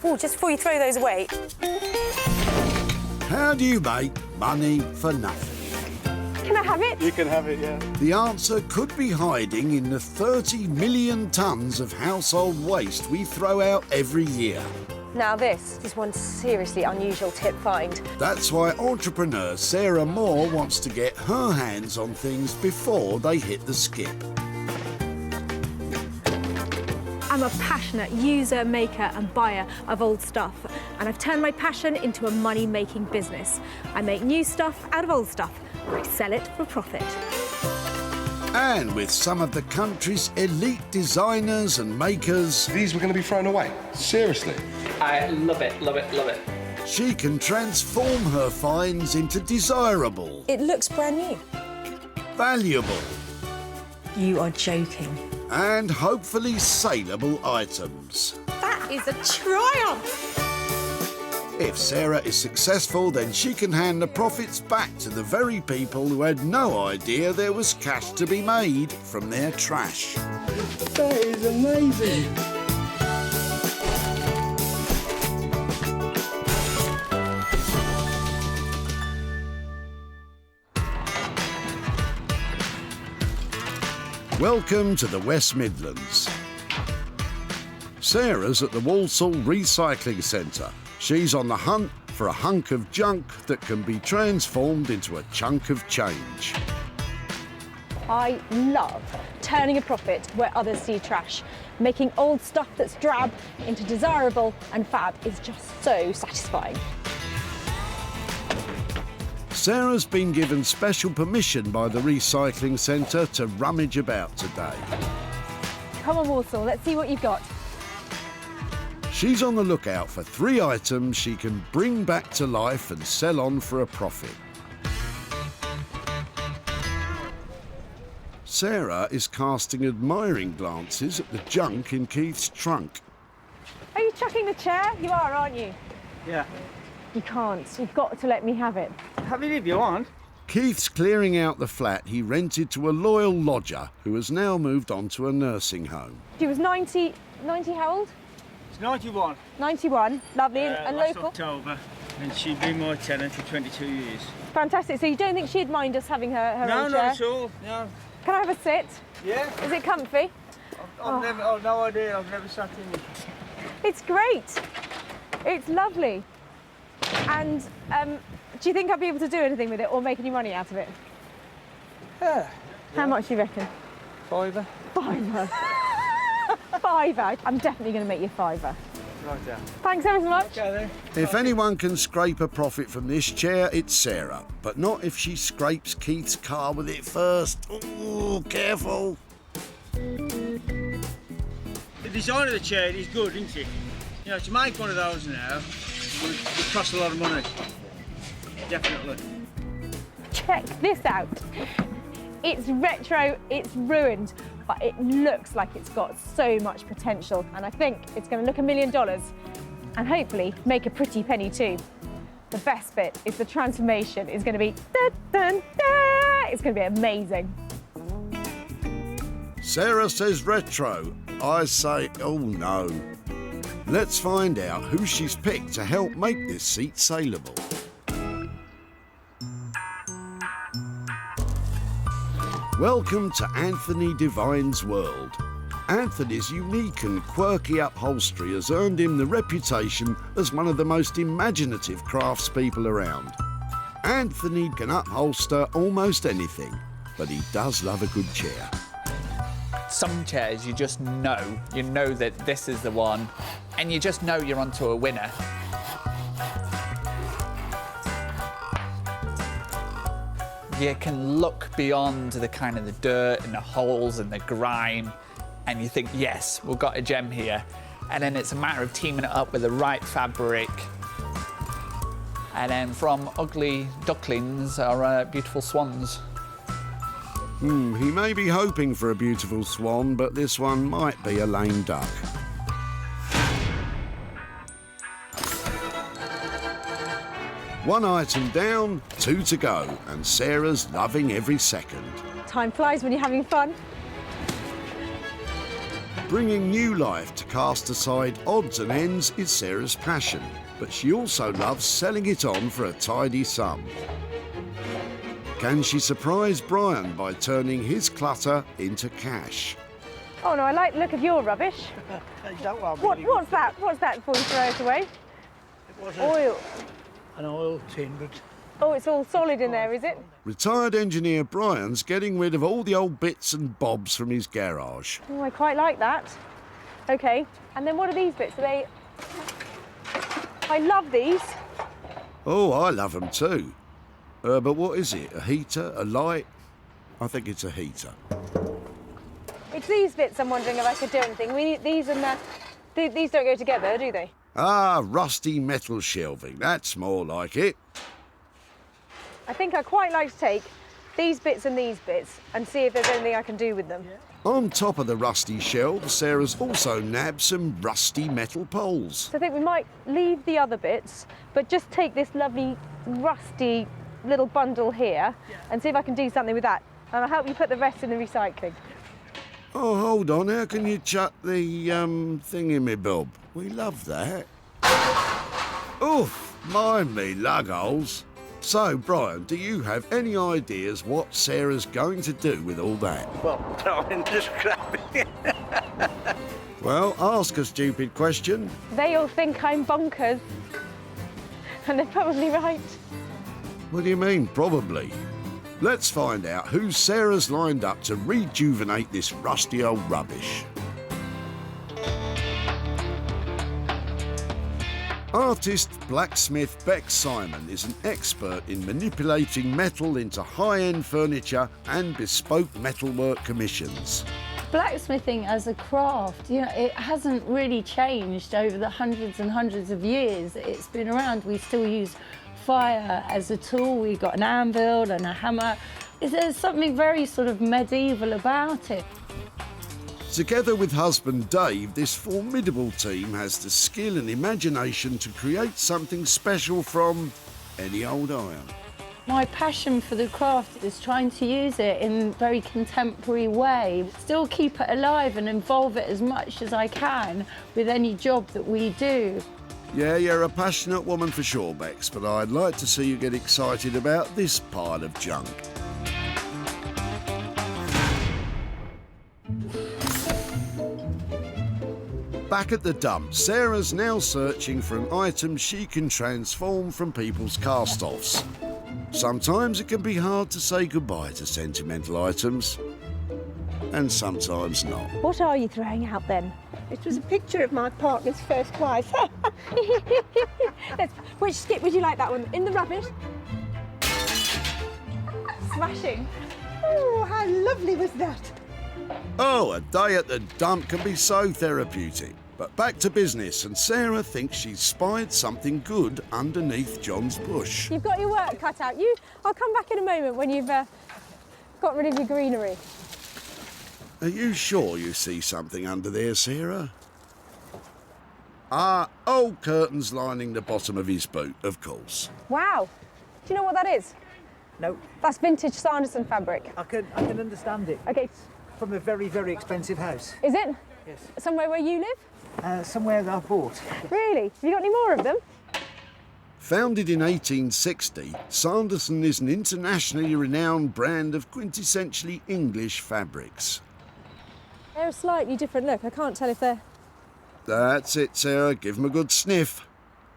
Oh, just before you throw those away. How do you make money for nothing? Can I have it? You can have it, yeah. The answer could be hiding in the 30 million tonnes of household waste we throw out every year. Now this is one seriously unusual tip find. That's why entrepreneur Sarah Moore wants to get her hands on things before they hit the skip. I'm a passionate user, maker and buyer of old stuff, and I've turned my passion into a money-making business. I make new stuff out of old stuff, and I sell it for profit. And with some of the country's elite designers and makers, These were going to be thrown away. Seriously. I love it, love it, love it. she can transform her finds into desirable, It looks brand new. valuable, You are joking. and hopefully saleable items. That is a triumph! If Sarah is successful, then she can hand the profits back to the very people who had no idea there was cash to be made from their trash. That is amazing. Welcome to the West Midlands. Sarah's at the Walsall Recycling Centre. She's on the hunt for a hunk of junk that can be transformed into a chunk of change. I love turning a profit where others see trash. Making old stuff that's drab into desirable and fab is just so satisfying. Sarah's been given special permission by the recycling centre to rummage about today. Come on, Walsall, let's see what you've got. She's on the lookout for 3 items she can bring back to life and sell on for a profit. Sarah is casting admiring glances at the junk in Keith's trunk. Are you chucking the chair? You are, aren't you? Yeah. You can't. You've got to let me have it. Have it if you want. Keith's clearing out the flat he rented to a loyal lodger who has now moved on to a nursing home. She was 90 how old? It's 91. 91, lovely, and last local. October, and she'd been my tenant for 22 years. Fantastic. So you don't think she'd mind us having her No, own not chair? at all. No. Can I have a sit? Yeah. Is it comfy? I've no idea. I've never sat in it. It's great. It's lovely. And do you think I'll be able to do anything with it or make any money out of it? Yeah. How much do you reckon? Fiver. £5. £5. I'm definitely going to make you £5. Right down. Thanks ever so much. Okay then. If anyone can scrape a profit from this chair, it's Sarah. But not if she scrapes Keith's car with it first. Ooh, careful. The design of the chair is good, isn't it? You know, to make one of those now would cost a lot of money. Definitely. Check this out. It's retro, it's ruined, but it looks like it's got so much potential. And I think it's going to look $1 million and hopefully make a pretty penny too. The best bit is the transformation is going to be da, da, da. It's going to be amazing. Sarah says retro. I say, oh no. Let's find out who she's picked to help make this seat saleable. Welcome to Anthony Devine's world. Anthony's unique and quirky upholstery has earned him the reputation as one of the most imaginative craftspeople around. Anthony can upholster almost anything, but he does love a good chair. Some chairs you just know that this is the one, and you just know you're onto a winner. You can look beyond the kind of the dirt and the holes and the grime, and you think, yes, we've got a gem here. And then it's a matter of teaming it up with the right fabric. And then from ugly ducklings are beautiful swans. He may be hoping for a beautiful swan, but this one might be a lame duck. One item down, 2 to go, and Sarah's loving every second. Time flies when you're having fun. Bringing new life to cast-aside odds and ends is Sarah's passion, but she also loves selling it on for a tidy sum. Can she surprise Brian by turning his clutter into cash? Oh no, I like the look of your rubbish. What's that? What's that before you throw it away? It was Oil. an oil tin, but Oh, it's all solid in there, is it? Retired engineer Brian's getting rid of all the old bits and bobs from his garage. Oh, I quite like that. Okay, and then what are these bits? Are they... I love these. Oh, I love them too. But what is it? A heater? A light? I think it's a heater. It's these bits I'm wondering if I could do anything. These and that. These don't go together, do they? Ah, rusty metal shelving. That's more like it. I think I quite like to take these bits and these bits and see if there's anything I can do with them. On top of the rusty shelves, Sarah's also nabbed some rusty metal poles. So I think we might leave the other bits, but just take this lovely rusty little bundle here and see if I can do something with that. And I'll help you put the rest in the recycling. Oh, hold on. How can you chuck the thingy-me-bob? We love that. Oof, mind me lug holes. So, Brian, do you have any ideas what Sarah's going to do with all that? well, throw in the scrapping. Well, ask a stupid question. They all think I'm bonkers. And they're probably right. What do you mean, probably? Let's find out who Sarah's lined up to rejuvenate this rusty old rubbish. Artist blacksmith Beck Simon is an expert in manipulating metal into high-end furniture and bespoke metalwork commissions. Blacksmithing as a craft, you know, it hasn't really changed over the hundreds and hundreds of years it's been around. We still use fire as a tool. We've got an anvil and a hammer. There's something very sort of medieval about it. Together with husband Dave, this formidable team has the skill and imagination to create something special from any old iron. My passion for the craft is trying to use it in a very contemporary way, still keep it alive and involve it as much as I can with any job that we do. Yeah, you're a passionate woman for sure, Bex, but I'd like to see you get excited about this pile of junk. Back at the dump, Sarah's now searching for an item she can transform from people's cast-offs. Sometimes it can be hard to say goodbye to sentimental items, and sometimes not. What are you throwing out then? It was a picture of my partner's first wife. Which skip would you like, that one? In the rubbish? Smashing. Oh, how lovely was that? Oh, a day at the dump can be so therapeutic. But back to business, and Sarah thinks she's spied something good underneath John's bush. You've got your work cut out. I'll come back in a moment when you've got rid of your greenery. Are you sure you see something under there, Sarah? Ah, old curtains lining the bottom of his boot, of course. Wow. Do you know what that is? No, That's vintage Sanderson fabric. I can understand it. Okay, From a very, very expensive house. is it? Yes. Somewhere where you live? Somewhere that I bought. Really? Have you got any more of them? Founded in 1860, Sanderson is an internationally renowned brand of quintessentially English fabrics. They're a slightly different look. I can't tell if they're... That's it, Sarah. Give them a good sniff.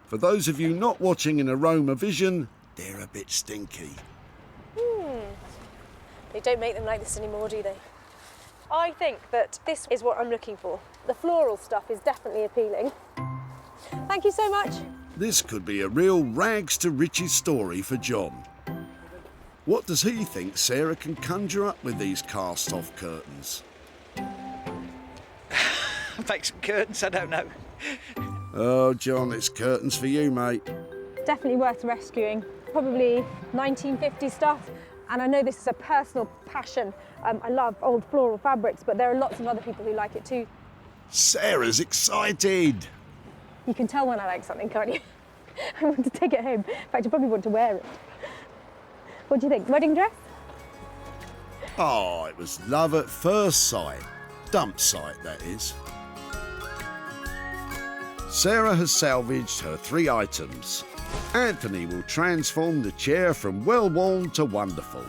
For those of you not watching in Aroma Vision, they're a bit stinky. They don't make them like this anymore, do they? I think that this is what I'm looking for. The floral stuff is definitely appealing. Thank you so much. This could be a real rags to riches story for John. What does he think Sarah can conjure up with these cast-off curtains? Make some curtains, I don't know. Oh, John, it's curtains for you, mate. Definitely worth rescuing. Probably 1950s stuff. And I know this is a personal passion. I love old floral fabrics, but there are lots of other people who like it too. Sarah's excited. You can tell when I like something, can't you? I want to take it home. In fact, I probably want to wear it. What do you think? Wedding dress? Oh, it was love at first sight. dump site, that is. Sarah has salvaged her 3 items. Anthony will transform the chair from well-worn to wonderful.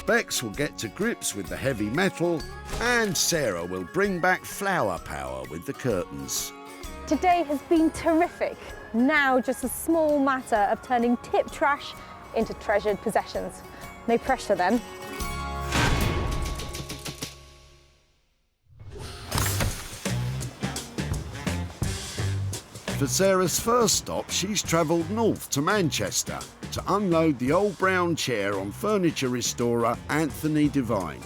Bex will get to grips with the heavy metal, and Sarah will bring back flower power with the curtains. Today has been terrific. Now just a small matter of turning tip trash into treasured possessions. No pressure then. For Sarah's first stop, she's travelled north to Manchester to unload the old brown chair on furniture restorer Anthony Devine.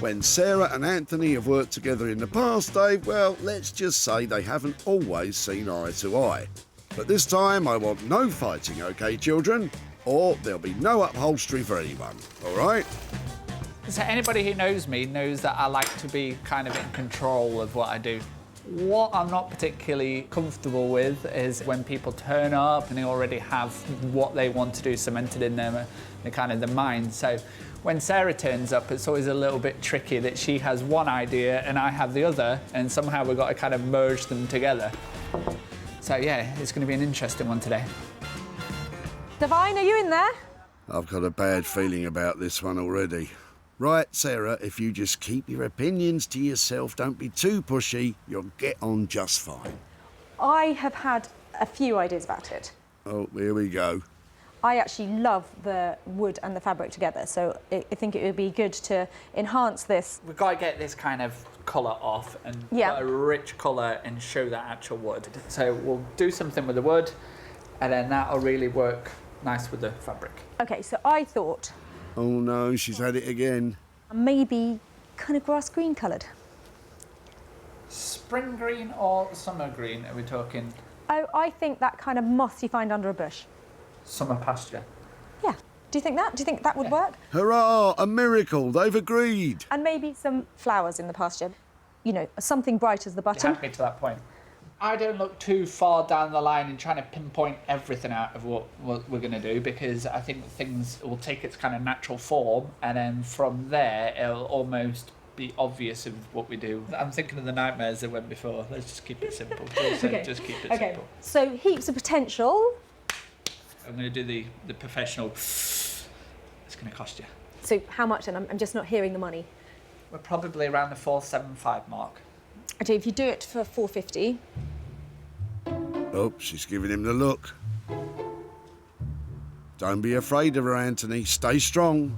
When Sarah and Anthony have worked together in the past, Dave, well, let's just say they haven't always seen eye to eye. But this time I want no fighting, OK, children? Or there'll be no upholstery for anyone, all right? So anybody who knows me knows that I like to be kind of in control of what I do. What I'm not particularly comfortable with is when people turn up and they already have what they want to do cemented in their kind of the mind. So when Sarah turns up, it's always a little bit tricky that she has one idea and I have the other, and somehow we've got to kind of merge them together. So yeah, it's going to be an interesting one today. Devine, are you in there? I've got a bad feeling about this one already. Right, Sarah, if you just keep your opinions to yourself, don't be too pushy, you'll get on just fine. I have had a few ideas about it. Oh, here we go. I actually love the wood and the fabric together, so I think it would be good to enhance this. We've got to get this kind of colour off and Yeah. put a rich colour and show that actual wood. So we'll do something with the wood, and then that'll really work nice with the fabric. Okay, so I thought Oh no, she's had it again. maybe kind of grass green coloured. Spring green or summer green, are we talking? Oh, I think that kind of moss you find under a bush. Summer pasture. Yeah. Do you think that? Do you think that would work? Hurrah, a miracle, they've agreed. And maybe some flowers in the pasture. You know, something bright as the You button. had me to that point. I don't look too far down the line in trying to pinpoint everything out of what we're going to do, because I think things will take its kind of natural form, and then from there it'll almost be obvious of what we do. I'm thinking of the nightmares that went before. Let's just keep it simple. Just keep it simple. So heaps of potential. I'm going to do the professional. It's going to cost you. So how much then? I'm just not hearing the money. We're probably around the 475 mark. Okay, if you do it for 450. Oh, she's giving him the look. Don't be afraid of her, Anthony. Stay strong.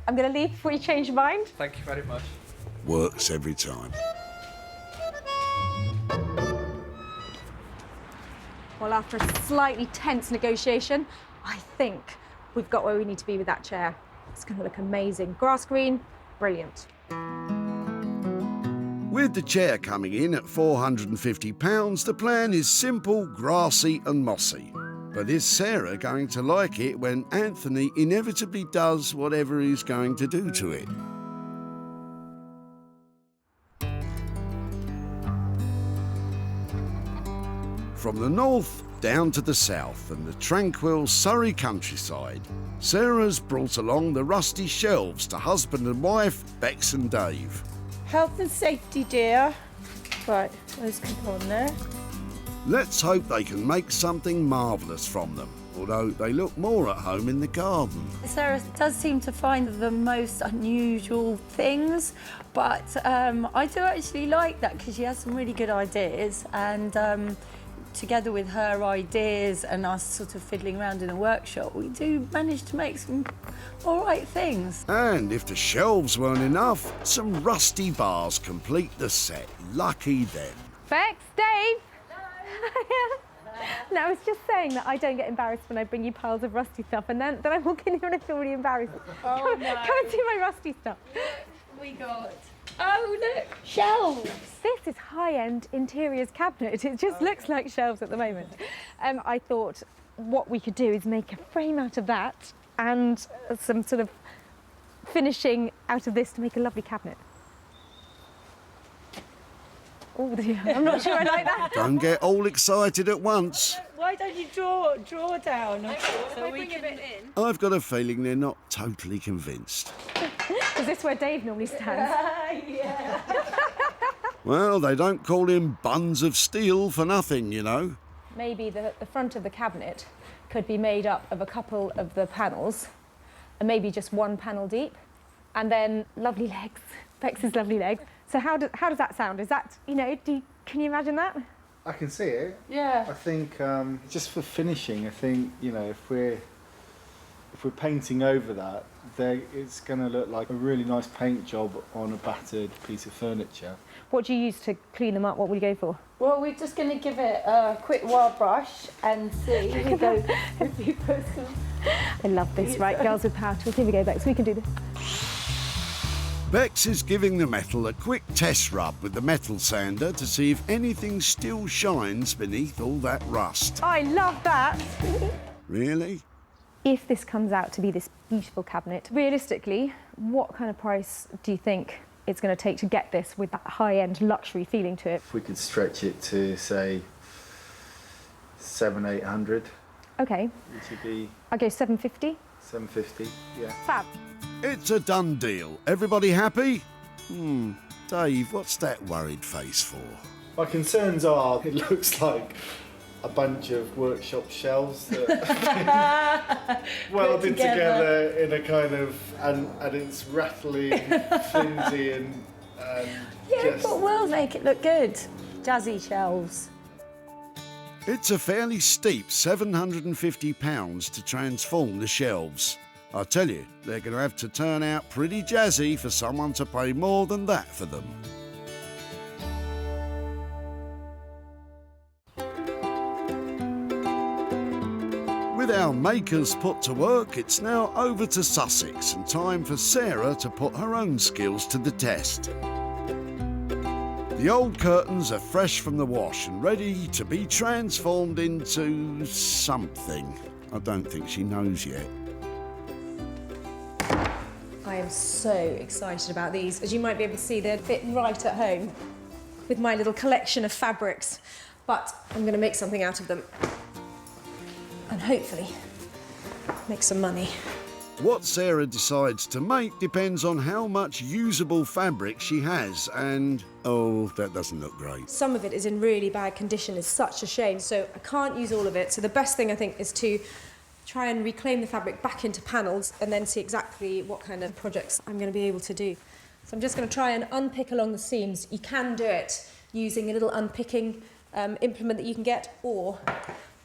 I'm going to leave before you change your mind. Thank you very much. Works every time. Well, after a slightly tense negotiation, I think we've got where we need to be with that chair. It's going to look amazing. Grass green, brilliant. With the chair coming in at £450, the plan is simple, grassy and mossy. But is Sarah going to like it when Anthony inevitably does whatever he's going to do to it? From the north down to the south and the tranquil Surrey countryside, Sarah's brought along the rusty shelves to husband and wife, Beex and Dave. Health and safety, dear. Right, those can go on there. Let's hope they can make something marvellous from them, although they look more at home in the garden. Sarah does seem to find the most unusual things, but I do actually like that because she has some really good ideas, and together with her ideas and us sort of fiddling around in the workshop, we do manage to make some all right things. And if the shelves weren't enough, some rusty bars complete the set. Lucky them. Bex, Dave. No, I was just saying that I don't get embarrassed when I bring you piles of rusty stuff, and then I walk in here and I feel really embarrassed. Oh, come and see my rusty stuff. We got... Oh, look, shelves. This is high-end interiors cabinet. It just looks like shelves at the moment. I thought what we could do is make a frame out of that and some sort of finishing out of this to make a lovely cabinet. Oh dear, I'm not sure I like that. Don't get all excited at once. Why don't you draw down? So we can... I've got a feeling they're not totally convinced. Is this where Dave normally stands? Well, they don't call him buns of steel for nothing, you know. Maybe the front of the cabinet could be made up of a couple of the panels, and maybe just one panel deep, and then lovely legs, Bex's lovely legs. So how does that sound? Is that, you know, can you imagine that? I can see it. Yeah. I think just for finishing, I think, you know, if we're painting over that, it's going to look like a really nice paint job on a battered piece of furniture. What do you use to clean them up? What would you go for? Well, we're just going to give it a quick wild brush and see if we put some... I love this. Right, girls with power tools. Here we go, Bex. We can do this. Bex is giving the metal a quick test rub with the metal sander to see if anything still shines beneath all that rust. I love that. Really? If this comes out to be this beautiful cabinet, realistically, what kind of price do you think it's going to take to get this with that high-end luxury feeling to it? If we could stretch it to, say, 700-800, Okay. which would be I'll go 750. 750, yeah. Fab. It's a done deal. Everybody happy? Dave, what's that worried face for? My concerns are, it looks like a bunch of workshop shelves that welded together in a kind of, and it's rattly, flimsy and Yeah, just... but we'll make it look good. Jazzy shelves. It's a fairly steep £750 to transform the shelves. I tell you, they're going to have to turn out pretty jazzy for someone to pay more than that for them. With our makers put to work, it's now over to Sussex and time for Sarah to put her own skills to the test. The old curtains are fresh from the wash and ready to be transformed into something. I don't think she knows yet. I am so excited about these. As you might be able to see, they fit right at home with my little collection of fabrics. But I'm going to make something out of them and hopefully make some money. What Sarah decides to make depends on how much usable fabric she has, and oh, that doesn't look great. Some of it is in really bad condition. It's such a shame. So I can't use all of it. So the best thing I think is to try and reclaim the fabric back into panels and then see exactly what kind of projects I'm going to be able to do. So I'm just going to try and unpick along the seams. You can do it using a little unpicking implement that you can get, or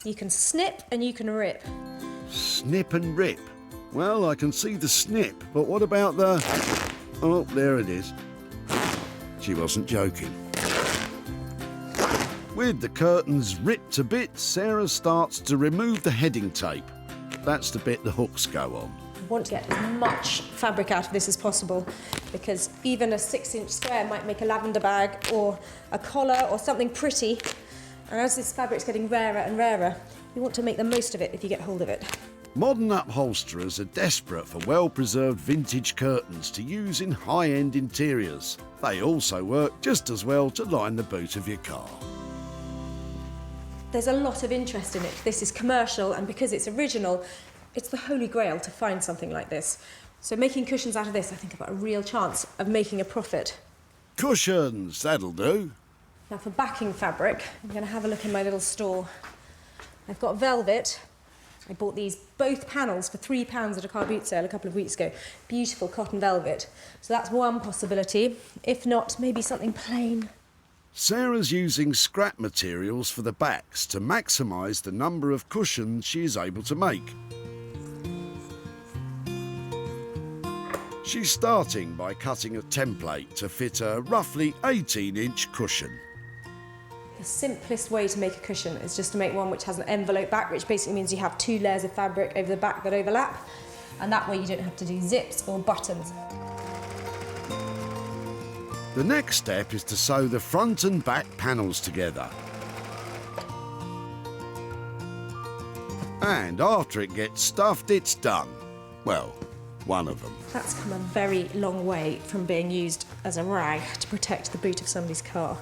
you can snip and you can rip. Snip and rip. Well, I can see the snip, but what about the... Oh, there it is. She wasn't joking. With the curtains ripped to bits, Sarah starts to remove the heading tape. That's the bit the hooks go on. I want to get as much fabric out of this as possible, because even a 6-inch square might make a lavender bag or a collar or something pretty. And as this fabric's getting rarer and rarer, you want to make the most of it if you get hold of it. Modern upholsterers are desperate for well-preserved vintage curtains to use in high-end interiors. They also work just as well to line the boot of your car. There's a lot of interest in it. This is commercial, and because it's original, it's the holy grail to find something like this. So making cushions out of this, I think I've got a real chance of making a profit. Cushions, that'll do. Now for backing fabric, I'm going to have a look in my little store. I've got velvet. I bought these both panels for £3 at a car boot sale a couple of weeks ago. Beautiful cotton velvet. So that's one possibility. If not, maybe something plain. Sarah's using scrap materials for the backs to maximise the number of cushions she is able to make. She's starting by cutting a template to fit a roughly 18-inch cushion. The simplest way to make a cushion is just to make one which has an envelope back, which basically means you have 2 layers of fabric over the back that overlap, and that way you don't have to do zips or buttons. The next step is to sew the front and back panels together. And after it gets stuffed, it's done. Well, one of them. That's come a very long way from being used as a rag to protect the boot of somebody's car.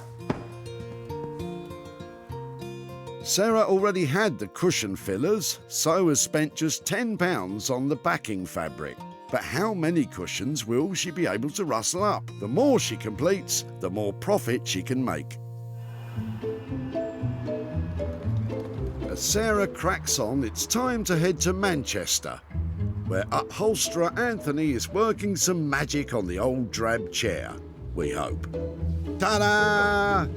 Sarah already had the cushion fillers, so has spent just £10 on the backing fabric. But how many cushions will she be able to rustle up? The more she completes, the more profit she can make. As Sarah cracks on, it's time to head to Manchester, where upholsterer Anthony is working some magic on the old drab chair, we hope. Ta-da!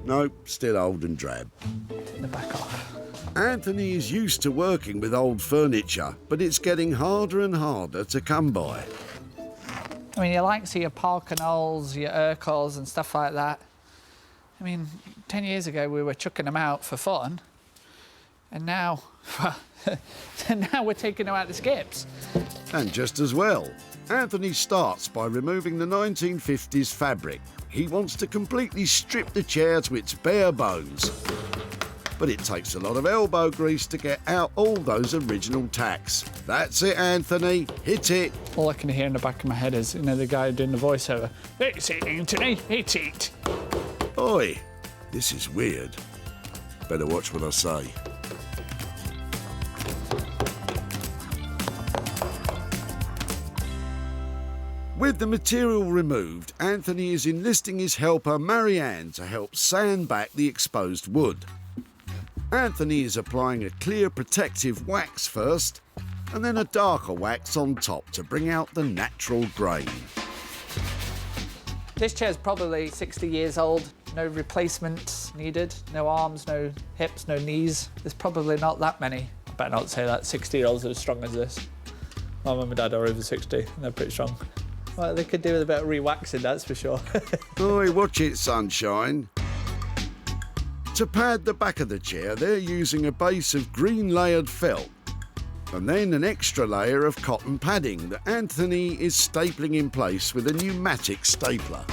Nope, still old and drab. Take the back off. Anthony is used to working with old furniture, but it's getting harder and harder to come by. I mean, you like to see your Park and Knowles, your Urkels and stuff like that. I mean, 10 years ago we were chucking them out for fun, and now, well, now we're taking them out to skips. And just as well, Anthony starts by removing the 1950s fabric. He wants to completely strip the chair to its bare bones. But it takes a lot of elbow grease to get out all those original tacks. That's it, Anthony. Hit it. All I can hear in the back of my head is, you know, the guy doing the voiceover. It's it, Anthony, it's it. Oi, this is weird. Better watch what I say. With the material removed, Anthony is enlisting his helper Marianne to help sand back the exposed wood. Anthony is applying a clear protective wax first, and then a darker wax on top to bring out the natural grain. This chair's probably 60 years old. No replacements needed. No arms, no hips, no knees. There's probably not that many. I better not say that 60-year-olds are as strong as this. My mum and dad are over 60 and they're pretty strong. Well, they could do with a bit of re-waxing, that's for sure. Oi, watch it, sunshine. To pad the back of the chair, they're using a base of green layered felt and then an extra layer of cotton padding that Anthony is stapling in place with a pneumatic stapler.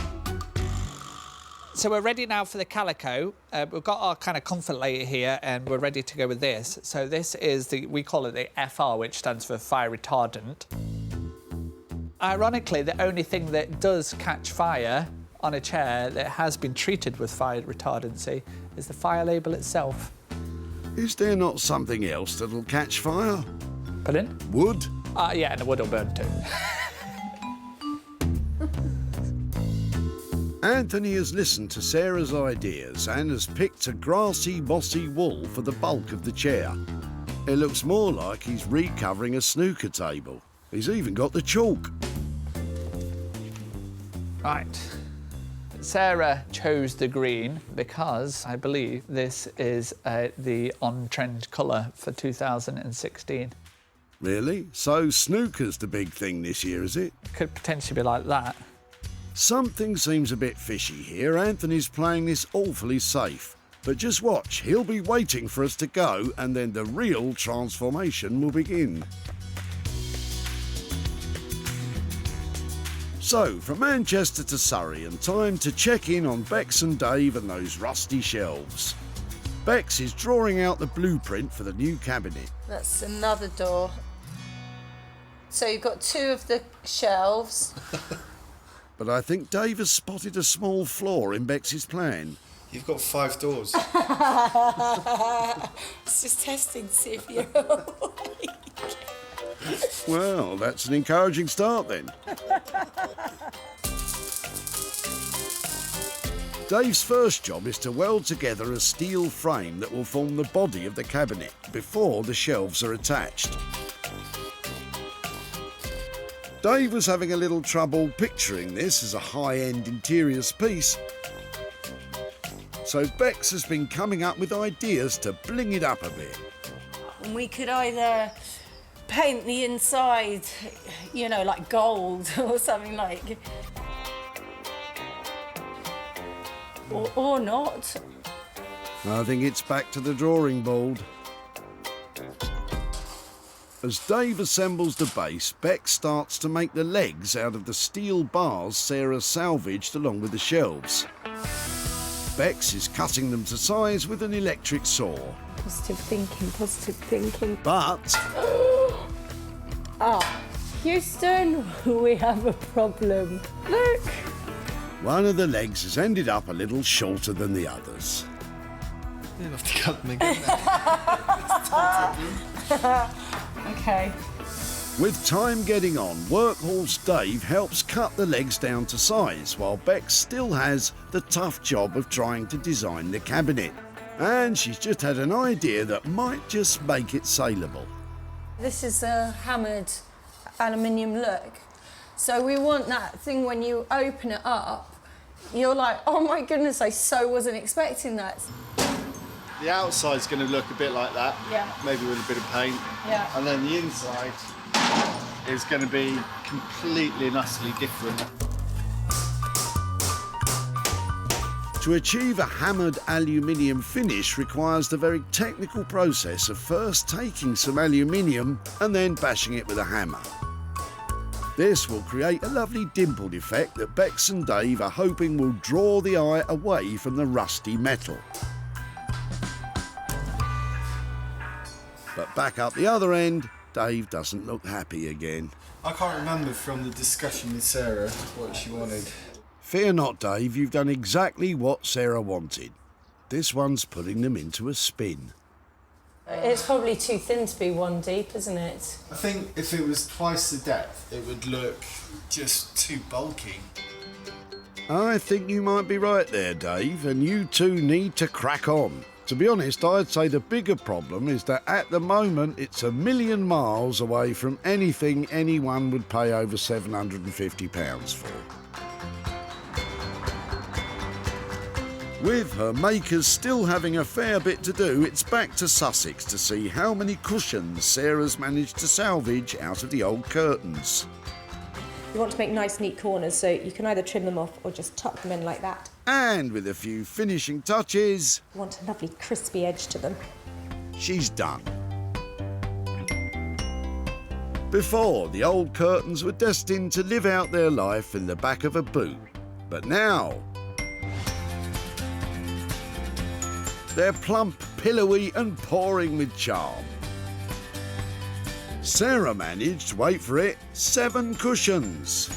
So we're ready now for the calico. We've got our kind of comfort layer here and we're ready to go with this. So this is we call it the FR, which stands for fire retardant. Ironically, the only thing that does catch fire on a chair that has been treated with fire retardancy is the fire label itself. Is there not something else that'll catch fire? Pardon? Wood? Yeah, and the wood will burn too. Anthony has listened to Sarah's ideas and has picked a grassy, mossy wool for the bulk of the chair. It looks more like he's recovering a snooker table. He's even got the chalk. Right. Sarah chose the green because I believe this is the on-trend colour for 2016. Really? So snooker's the big thing this year, is it? Could potentially be like that. Something seems a bit fishy here. Anthony's playing this awfully safe. But just watch, he'll be waiting for us to go and then the real transformation will begin. So, from Manchester to Surrey and time to check in on Beex and Dave and those rusty shelves. Bex is drawing out the blueprint for the new cabinet. That's another door. So you've got two of the shelves. But I think Dave has spotted a small flaw in Bex's plan. You've got 5 doors. It's just testing to see if you're awake. Well, that's an encouraging start then. Dave's first job is to weld together a steel frame that will form the body of the cabinet before the shelves are attached. Dave was having a little trouble picturing this as a high-end interiors piece, so Bex has been coming up with ideas to bling it up a bit. And we could either paint the inside, you know, like gold or something like... Or not. I think it's back to the drawing board. As Dave assembles the base, Bex starts to make the legs out of the steel bars Sarah salvaged along with the shelves. Bex is cutting them to size with an electric saw. Positive thinking. But Houston, we have a problem. Look. one of the legs has ended up a little shorter than the others. You'll have to cut them again. Okay. With time getting on, Workhorse Dave helps cut the legs down to size, while Bex still has the tough job of trying to design the cabinet. And she's just had an idea that might just make it saleable. This is a hammered aluminium look. So we want that thing when you open it up, you're like, oh my goodness, I so wasn't expecting that. The outside's going to look a bit like that, Yeah. maybe with a bit of paint. Yeah. And then the inside is going to be completely and utterly different. To achieve a hammered aluminium finish requires the very technical process of first taking some aluminium and then bashing it with a hammer. This will create a lovely dimpled effect that Bex and Dave are hoping will draw the eye away from the rusty metal. But back up the other end, Dave doesn't look happy again. I can't remember from the discussion with Sarah what she wanted. Fear not, Dave, you've done exactly what Sarah wanted. This one's putting them into a spin. It's probably too thin to be one deep, isn't it? I think if it was twice the depth, it would look just too bulky. I think you might be right there, Dave, and you two need to crack on. To be honest, I'd say the bigger problem is that at the moment it's a million miles away from anything anyone would pay over £750 for. With her makers still having a fair bit to do, it's back to Sussex to see how many cushions Sarah's managed to salvage out of the old curtains. You want to make nice, neat corners, so you can either trim them off or just tuck them in like that. And with a few finishing touches, You want a lovely crispy edge to them. she's done. Before, the old curtains were destined to live out their life in the back of a boot. But now, they're plump, pillowy and pouring with charm. Sarah managed, wait for it, 7 cushions.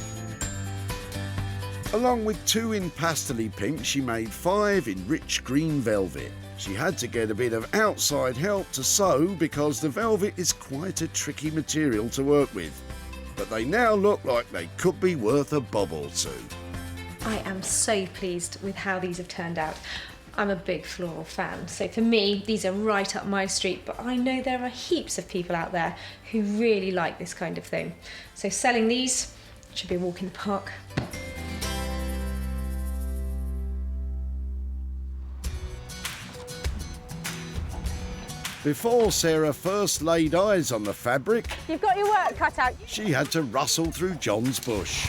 Along with 2 in pastel-y pink, she made 5 in rich green velvet. She had to get a bit of outside help to sew because the velvet is quite a tricky material to work with. But they now look like they could be worth a bob or two. I am so pleased with how these have turned out. I'm a big floral fan, so for me, these are right up my street, but I know there are heaps of people out there who really like this kind of thing. So selling these should be a walk in the park. Before Sarah first laid eyes on the fabric, You've got your work cut out. she had to rustle through John's bush,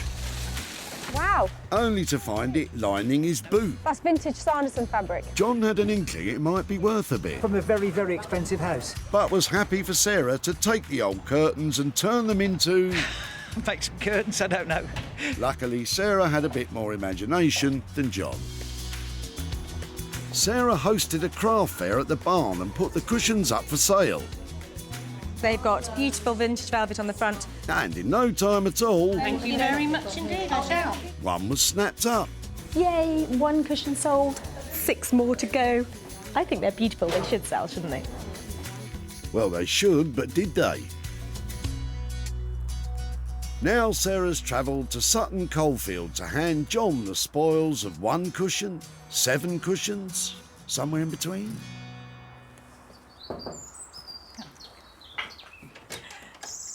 Wow, only to find it lining his boot. that's vintage Sanderson fabric. John had an inkling it might be worth a bit, From a very, very expensive house. but was happy for Sarah to take the old curtains and turn them into... Make some curtains, I don't know. Luckily, Sarah had a bit more imagination than John. Sarah hosted a craft fair at the barn and put the cushions up for sale. They've got beautiful vintage velvet on the front. And in no time at all, Thank you very much indeed, I shall. one was snapped up. Yay, 1 cushion sold, 6 more to go. I think they're beautiful, they should sell, shouldn't they? Well, they should, but did they? Now Sarah's travelled to Sutton Coalfield to hand John the spoils of 1 cushion, 7 cushions, somewhere in between.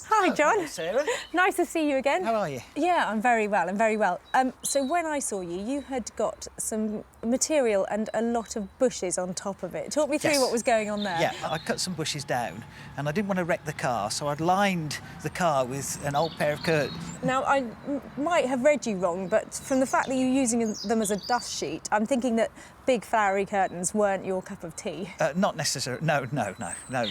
Hi, John. Sarah, Nice to see you again. how are you? Yeah, I'm very well, I'm very well. So when I saw you, you had got some material and a lot of bushes on top of it. Talk me through Yes. what was going on there. Yeah, I cut some bushes down and I didn't want to wreck the car, so I'd lined the car with an old pair of curtains. Now, I might have read you wrong, but from the fact that you're using them as a dust sheet, I'm thinking that big flowery curtains weren't your cup of tea. Not necessarily, no.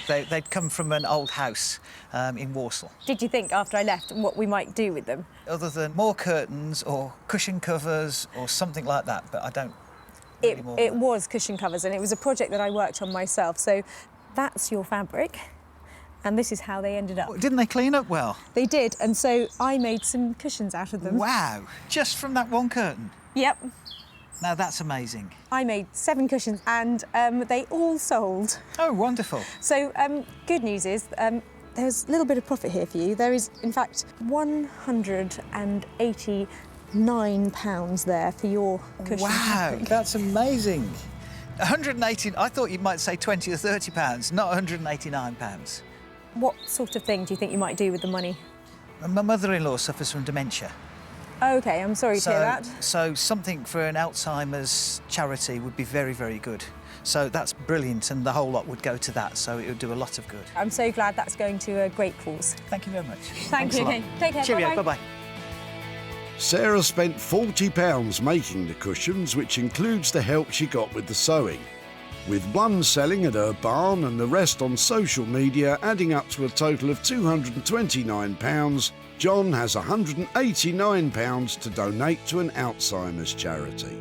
They'd come from an old house in Walsall. Did you think after I left what we might do with them? Other than more curtains or cushion covers or something like that, but I don't really more It than was cushion covers, and it was a project that I worked on myself. So that's your fabric, and this is how they ended up. that. Didn't they clean up well? They did, and so I made some cushions out of them. Wow, just from that one curtain. Yep. Now that's amazing. I made 7 cushions, and they all sold. Oh, wonderful. So good news is there's a little bit of profit here for you. There is, in fact, £189 there for your cushion. Wow, that's amazing. 180, I thought you might say 20 or 30 pounds, not 189 pounds. What sort of thing do you think you might do with the money? My mother-in-law suffers from dementia. OK, I'm sorry to hear that. So something for an Alzheimer's charity would be very, very good. So that's brilliant, and the whole lot would go to that, so it would do a lot of good. I'm so glad that's going to a great cause. Thank you very much. Thank you. Thanks a lot. Okay, take care. Cheerio, Bye-bye. bye-bye. Sarah spent £40 making the cushions, which includes the help she got with the sewing. With one selling at her barn and the rest on social media, adding up to a total of £229, John has £189 to donate to an Alzheimer's charity.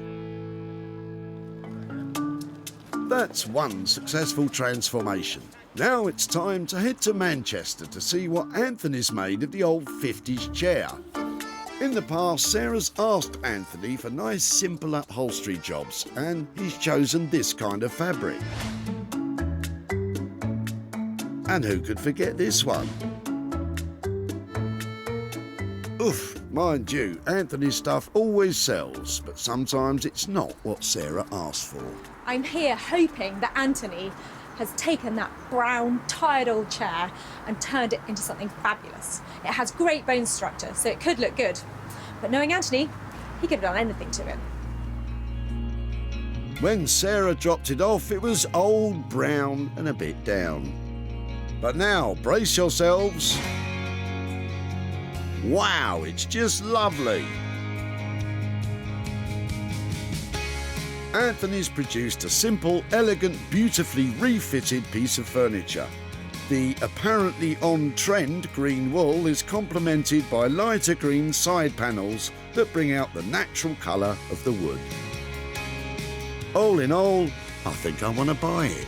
That's one successful transformation. Now it's time to head to Manchester to see what Anthony's made of the old 50s chair. In the past, Sarah's asked Anthony for nice, simple upholstery jobs, and he's chosen this kind of fabric. And who could forget this one? Oof, mind you, Anthony's stuff always sells, but sometimes it's not what Sarah asked for. I'm here hoping that Anthony has taken that brown, tired old chair and turned it into something fabulous. It has great bone structure, so it could look good. But knowing Anthony, he could have done anything to it. When Sarah dropped it off, it was old, brown and a bit down. But now, brace yourselves. Wow, it's just lovely. Anthony's produced a simple, elegant, beautifully refitted piece of furniture. The apparently on-trend green wool is complemented by lighter green side panels that bring out the natural colour of the wood. All in all, I think I want to buy it.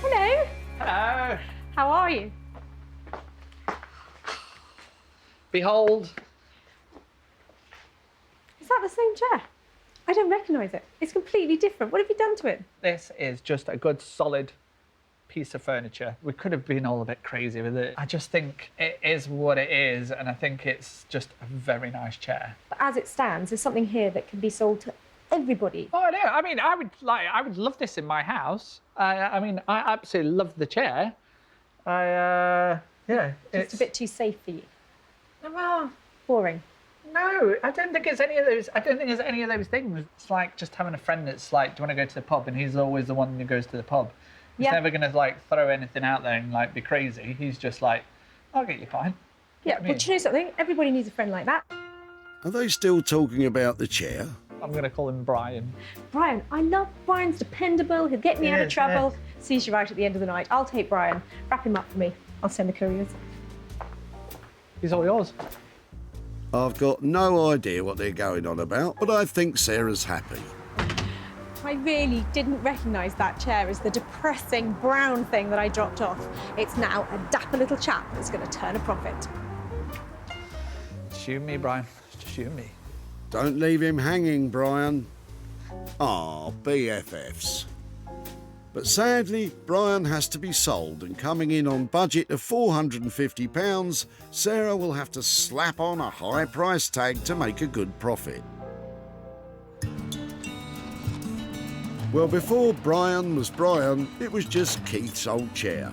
Hello. Hello. How are you? Behold. Is that the same chair? I don't recognise it. It's completely different. What have you done to it? This is just a good, solid piece of furniture. We could have been all a bit crazy with it. I just think it is what it is, and I think it's just a very nice chair. But as it stands, there's something here that can be sold to everybody. Oh, I know. I mean, I would love this in my house. I mean, I absolutely love the chair. Yeah. Just a bit too safe for you. Well, Boring. no, I don't think it's any of those. I don't think it's any of those things. It's like just having a friend that's like, do you want to go to the pub? And he's always the one who goes to the pub. He's never going to like throw anything out there and like be crazy. He's just like, I'll get you fine. Yeah, but do you know something? Everybody needs a friend like that. Are they still talking about the chair? I'm going to call him Brian. Brian, I love Brian's dependable. He'll get me out of trouble. Sees you right at the end of the night. I'll take Brian. Wrap him up for me. I'll send the couriers. He's all yours. I've got no idea what they're going on about, but I think Sarah's happy. I really didn't recognise that chair as the depressing brown thing that I dropped off. It's now a dapper little chap that's going to turn a profit. It's you and me, Brian. It's just you and me. Don't leave him hanging, Brian. Ah, BFFs. But sadly, Brian has to be sold, and coming in on budget of £450, Sarah will have to slap on a high price tag to make a good profit. Well, before Brian was Brian, it was just Keith's old chair.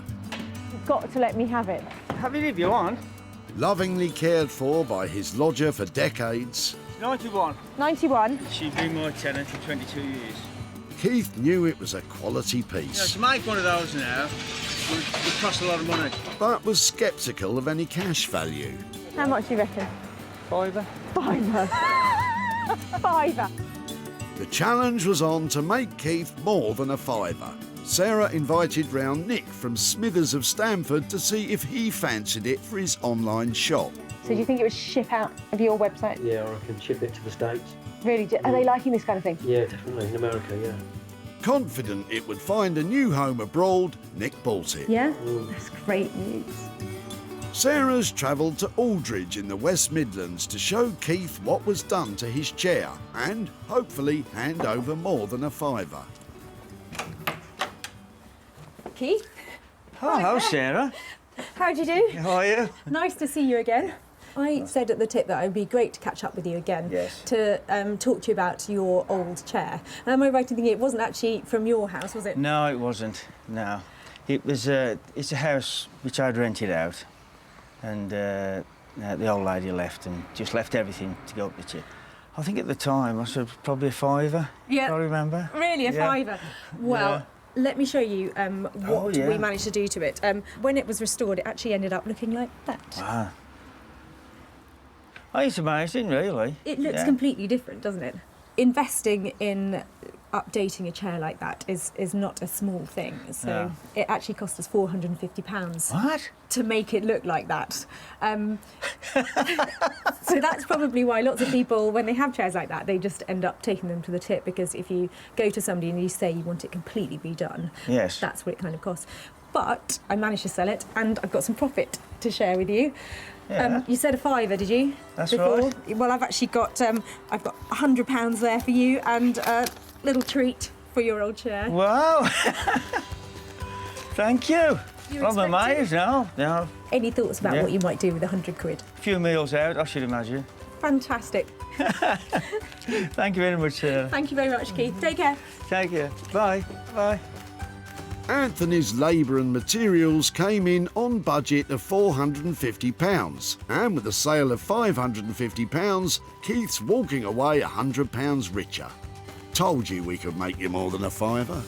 You've got to let me have it. Have it if you want. Lovingly cared for by his lodger for decades, 91. 91. She's been my tenant for 22 years. Keith knew it was a quality You know, piece, to make one of those now would cost a lot of money. but was sceptical of any cash value. How much do you reckon? Fiver. Fiver. Fiver. The challenge was on to make Keith more than a fiver. Sarah invited round Nick from Smithers of Stamford to see if he fancied it for his online shop. So do you think it would ship out of your website? Yeah, or I can ship it to the States. Really? Are they liking this kind of thing? Yeah, definitely. In America, yeah. Confident it would find a new home abroad, Nick bought it. Yeah? That's great news. Sarah's travelled to Aldridge in the West Midlands to show Keith what was done to his chair and hopefully hand over more than a fiver. Keith, Oh, hello, Sarah. How do you do? How are you? Nice to see you again. I said at the tip that it would be great to catch up with you again. Yes. To talk to you about your old chair. Am I right in thinking it wasn't actually from your house, was it? No, it wasn't. No. It was, it's a house which I'd rented out. And the old lady left and just left everything to go up the tip. I think at the time I said probably a £5. Yeah. I remember. Really, a £5? Well, let me show you what yeah. we managed to do to it. When it was restored, it actually ended up looking like that. Wow. Oh, it's amazing, really. It looks completely different, doesn't it? Investing in updating a chair like that is not a small thing. So it actually cost us £450. What? To make it look like that. So that's probably why lots of people, when they have chairs like that, they just end up taking them to the tip, because if you go to somebody and you say you want it completely redone, yes, that's what it kind of costs. But I managed to sell it, and I've got some profit to share with you. Yeah. You said a £5, did you? That's before? right. Well, I've actually got I've got £100 there for you, and a little treat for your old chair. Wow. Thank you. You I'm amazed now. No. Any thoughts about what you might do with £100? A few meals out, I should imagine. Fantastic. Thank you very much, Sarah. Thank you very much, Keith. Take care. Take care. Bye. Bye. Anthony's labour and materials came in on budget of £450, and with a sale of £550, Keith's walking away £100 richer. Told you we could make you more than a £5.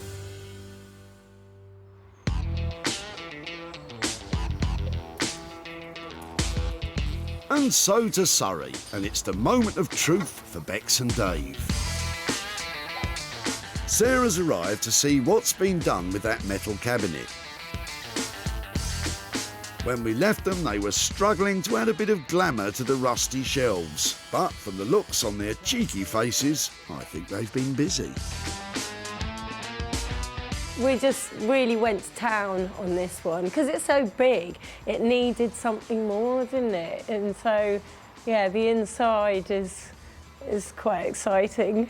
And so to Surrey, and it's the moment of truth for Beex and Dave. Sarah's arrived to see what's been done with that metal cabinet. When we left them, they were struggling to add a bit of glamour to the rusty shelves. But from the looks on their cheeky faces, I think they've been busy. We just really went to town on this one because it's so big. It needed something more, didn't it? And so, yeah, the inside is quite exciting.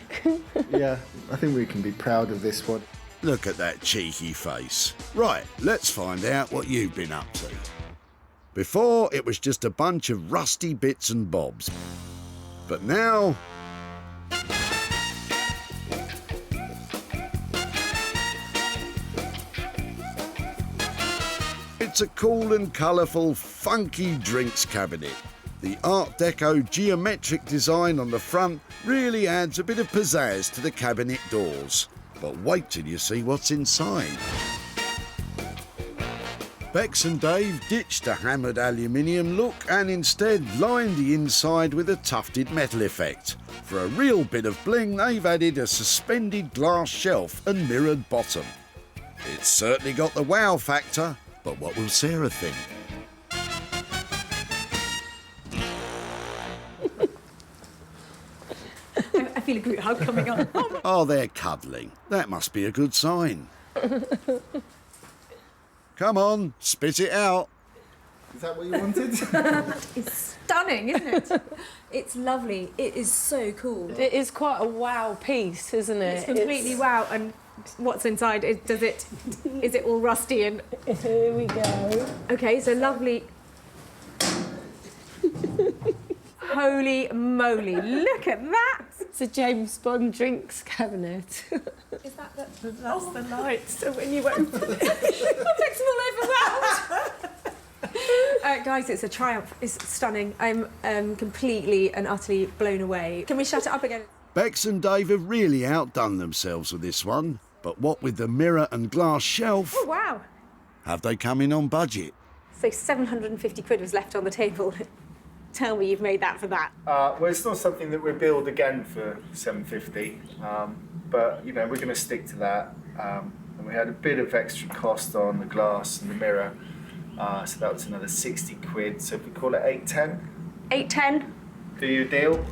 Yeah, I think we can be proud of this one. Look at that cheeky face. Right, let's find out what you've been up to. Before, it was just a bunch of rusty bits and bobs. But now... it's a cool and colourful, funky drinks cabinet. The Art Deco geometric design on the front really adds a bit of pizzazz to the cabinet doors. But wait till you see what's inside. Beex and Dave ditched a hammered aluminium look and instead lined the inside with a tufted metal effect. For a real bit of bling, they've added a suspended glass shelf and mirrored bottom. It's certainly got the wow factor, but what will Sarah think? I feel a group hug coming on. Oh, they're cuddling. That must be a good sign. Come on, spit it out. Is that what you wanted? It's stunning, isn't it? It's lovely. It is so cool. It is quite a wow piece, isn't it? It's completely wow. And what's inside? Is it all rusty and? Here we go. Okay, so lovely. Holy moly! Look at that. It's a James Bond drinks cabinet. Is that the? That's the light. So when you open it, it takes them all overwhelmed. Guys, it's a triumph. It's stunning. I'm completely and utterly blown away. Can we shut it up again? Beex and Dave have really outdone themselves with this one. But what with the mirror and glass shelf, Oh wow! have they come in on budget? So £750 was left on the table. Tell me you've made that for that. Well, it's not something that we'll build again for £750, but you know we're going to stick to that. And we had a bit of extra cost on the glass and the mirror, so that was another £60. So if we call it 810, 810. do you a deal?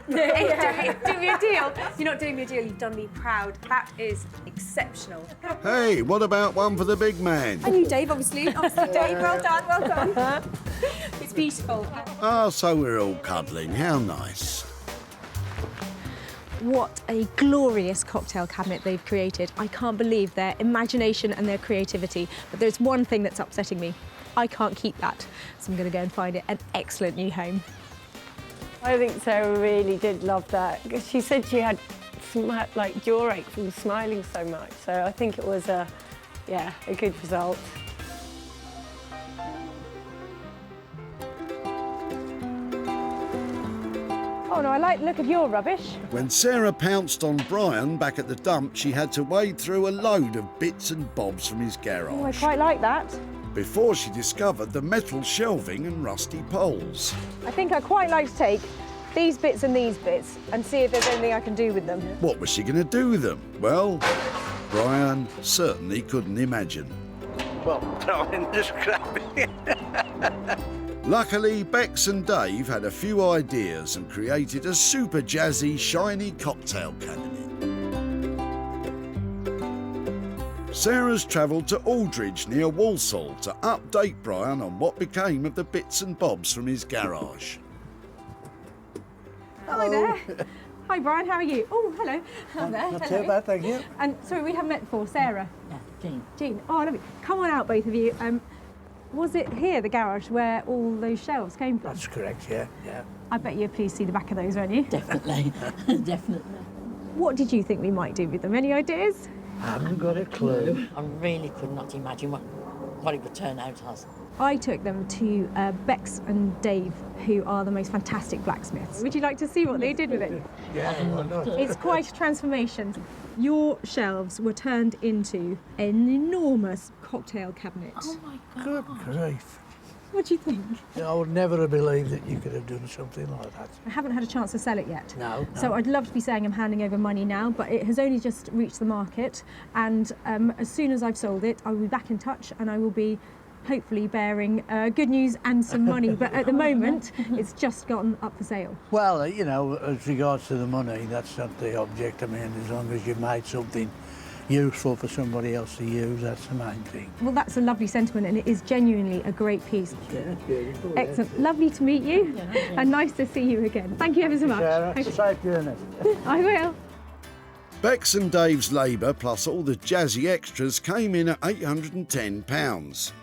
Do me a deal. You're not doing me a deal. You've done me proud. That is exceptional. Hey, what about one for the big man? And you, Dave, obviously. Dave, well done, well done. It's beautiful. Oh, so we're all cuddling. How nice. what a glorious cocktail cabinet they've created. I can't believe their imagination and their creativity. But there's one thing that's upsetting me. I can't keep that. So I'm going to go and find it an excellent new home. I think Sarah really did love that. She said she had like jaw ache from smiling so much. So I think it was a good result. Oh no, I like the look of your rubbish. When Sarah pounced on Brian back at the dump, she had to wade through a load of bits and bobs from his garage. Oh, I quite like that. Before she discovered the metal shelving and rusty poles. I think I quite like to take these bits and see if there's anything I can do with them. What was she going to do with them? Well, Brian certainly couldn't imagine. Well, throw in the scrappy. Luckily, Beex and Dave had a few ideas and created a super jazzy, shiny cocktail cabinet. Sarah's travelled to Aldridge near Walsall to update Brian on what became of the bits and bobs from his garage. Hi there. Hi Brian, how are you? Oh, hello. Hello there. Not hello. too bad, thank you. And sorry, we haven't met before. Sarah. Yeah, Jean. Jean. Oh, lovely. Come on out, both of you. Was it here, the garage, where all those shelves came from? That's correct, yeah. I bet you're pleased to see the back of those, aren't you? Definitely, definitely. What did you think we might do with them? Any ideas? I haven't got a clue. I really could not imagine what it would turn out as. I took them to Beex and Dave, who are the most fantastic blacksmiths. Would you like to see what they did with it? Yeah, why not? It's quite a transformation. Your shelves were turned into an enormous cocktail cabinet. Oh my God. Good grief. What do you think? I would never have believed that you could have done something like that. I haven't had a chance to sell it yet. No. So I'd love to be saying I'm handing over money now, but it has only just reached the market. And as soon as I've sold it, I will be back in touch and I will be hopefully bearing good news and some money. But at the moment, it's just gotten up for sale. Well, you know, as regards to the money, that's not the object. I mean, as long as you've made something useful for somebody else to use, that's the main thing. Well, that's a lovely sentiment, and it is genuinely a great piece. Yeah, beautiful. Excellent. Lovely to meet you, and nice to see you again. Thank you ever so much. Sarah, safe journey. I will. Beex and Dave's labour plus all the jazzy extras came in at £810.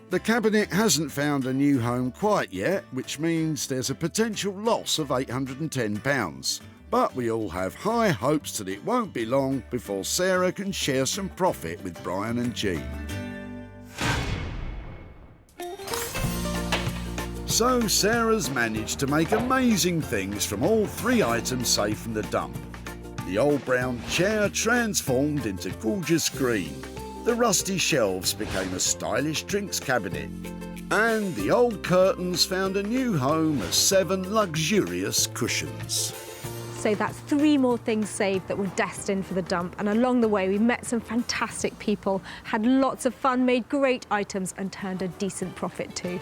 The cabinet hasn't found a new home quite yet, which means there's a potential loss of £810. But we all have high hopes that it won't be long before Sarah can share some profit with Brian and Jean. So Sarah's managed to make amazing things from all 3 items saved from the dump. The old brown chair transformed into gorgeous green. The rusty shelves became a stylish drinks cabinet. And the old curtains found a new home as 7 luxurious cushions. So that's 3 more things saved that were destined for the dump. And along the way, we met some fantastic people, had lots of fun, made great items and turned a decent profit too.